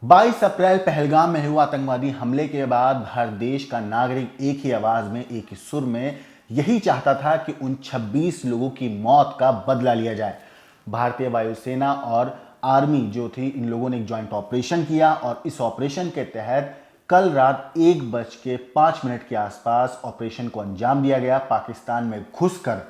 22 अप्रैल पहलगाम में हुआ आतंकवादी हमले के बाद हर देश का नागरिक एक ही आवाज में, एक ही सुर में यही चाहता था कि उन 26 लोगों की मौत का बदला लिया जाए। भारतीय वायुसेना और आर्मी जो थी, इन लोगों ने एक ज्वाइंट ऑपरेशन किया और इस ऑपरेशन के तहत कल रात 1:05 के आसपास ऑपरेशन को अंजाम दिया गया। पाकिस्तान में घुसकर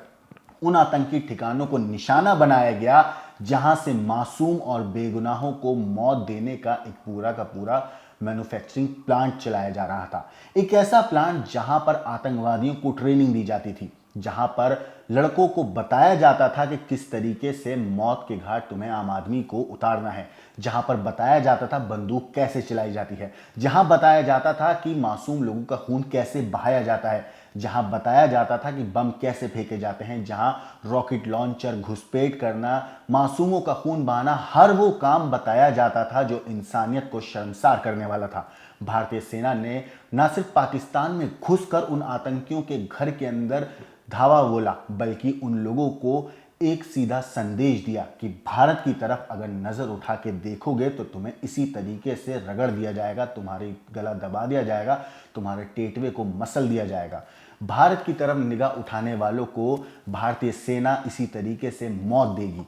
उन आतंकी ठिकानों को निशाना बनाया गया जहां से मासूम और बेगुनाहों को मौत देने का एक पूरा का पूरा मैन्युफैक्चरिंग प्लांट चलाया जा रहा था। एक ऐसा प्लांट जहां पर आतंकवादियों को ट्रेनिंग दी जाती थी, जहां पर लड़कों को बताया जाता था कि किस तरीके से मौत के घाट तुम्हें आम आदमी को उतारना है, जहां पर बताया जाता था बंदूक कैसे चलाई जाती है, जहां बताया जाता था कि मासूम लोगों का खून कैसे बहाया जाता है, जहां बताया जाता था कि बम कैसे फेंके जाते हैं, जहां रॉकेट लॉन्चर, घुसपैठ करना, मासूमों का खून बहाना, हर वो काम बताया जाता था जो इंसानियत को शर्मसार करने वाला था। भारतीय सेना ने न सिर्फ पाकिस्तान में घुसकर उन आतंकियों के घर के अंदर धावा बोला, बल्कि उन लोगों को एक सीधा संदेश दिया कि भारत की तरफ अगर नजर उठा के देखोगे तो तुम्हें इसी तरीके से रगड़ दिया जाएगा, तुम्हारी गला दबा दिया जाएगा, तुम्हारे टेटवे को मसल दिया जाएगा। भारत की तरफ निगाह उठाने वालों को भारतीय सेना इसी तरीके से मौत देगी।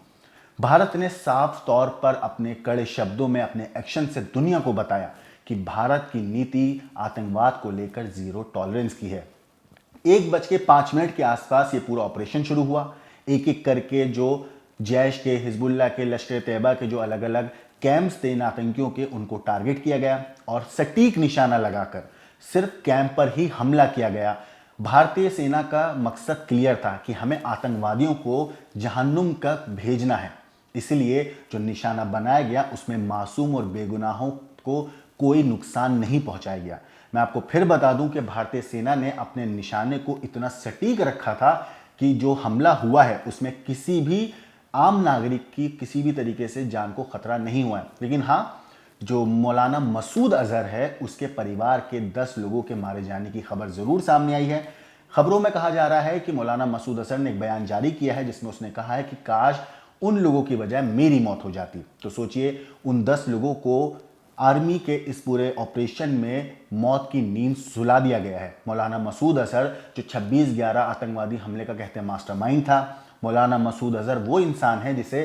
भारत ने साफ तौर पर अपने कड़े शब्दों में, अपने एक्शन से दुनिया को बताया कि भारत की नीति आतंकवाद को लेकर जीरो टॉलरेंस की है। 1:05 के आसपास ये पूरा ऑपरेशन शुरू हुआ। एक एक करके जो जैश के, हिजबुल्लाह के, लश्कर तैयबा के जो अलग अलग कैंप्स थे इन आतंकियों के, उनको टारगेट किया गया और सटीक निशाना लगाकर सिर्फ कैंप पर ही हमला किया गया। भारतीय सेना का मकसद क्लियर था कि हमें आतंकवादियों को जहन्नुम तक भेजना है, इसलिए जो निशाना बनाया गया उसमें मासूम और बेगुनाहों को कोई नुकसान नहीं पहुंचाया गया। मैं आपको फिर बता दूं कि भारतीय सेना ने अपने निशाने को इतना सटीक रखा था कि जो हमला हुआ है उसमें किसी भी आम नागरिक की किसी भी तरीके से जान को खतरा नहीं हुआ है। लेकिन हाँ, जो मौलाना मसूद अजहर है उसके परिवार के 10 लोगों के मारे जाने की खबर जरूर सामने आई है। खबरों में कहा जा रहा है कि मौलाना मसूद अजहर ने एक बयान जारी किया है जिसमें उसने कहा है कि काश उन लोगों की बजाय मेरी मौत हो जाती। तो सोचिए, उन 10 लोगों को आर्मी के इस पूरे ऑपरेशन में मौत की नींद सुला दिया गया है। मौलाना मसूद अजहर जो 26/11 आतंकवादी हमले का कहते हैं मास्टरमाइंड था। मौलाना मसूद अजहर वो इंसान है जिसे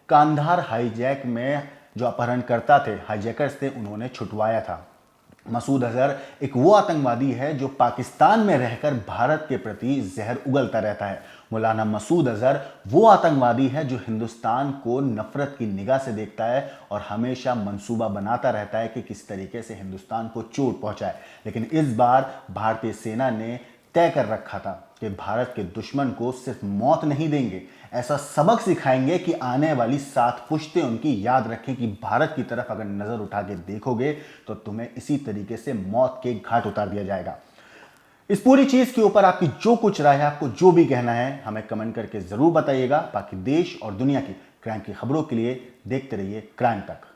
कांधार हाईजैक में जो अपहरणकर्ता थे, हाईजैकर्स थे, उन्होंने छुटवाया था। मसूद अजहर एक वो आतंकवादी है जो पाकिस्तान में रहकर भारत के प्रति जहर उगलता रहता है। मौलाना मसूद अजहर वो आतंकवादी है जो हिंदुस्तान को नफरत की निगाह से देखता है और हमेशा मंसूबा बनाता रहता है कि किस तरीके से हिंदुस्तान को चोट पहुंचाए। लेकिन इस बार भारतीय सेना ने तय कर रखा था कि भारत के दुश्मन को सिर्फ मौत नहीं देंगे, ऐसा सबक सिखाएंगे कि आने वाली 7 पुश्तें उनकी याद रखें कि भारत की तरफ अगर नजर उठा के देखोगे तो तुम्हें इसी तरीके से मौत के घाट उतार दिया जाएगा। इस पूरी चीज के ऊपर आपकी जो कुछ राय है, आपको जो भी कहना है, हमें कमेंट करके जरूर बताइएगा। बाकी देश और दुनिया की क्राइम की खबरों के लिए देखते रहिए क्राइम तक।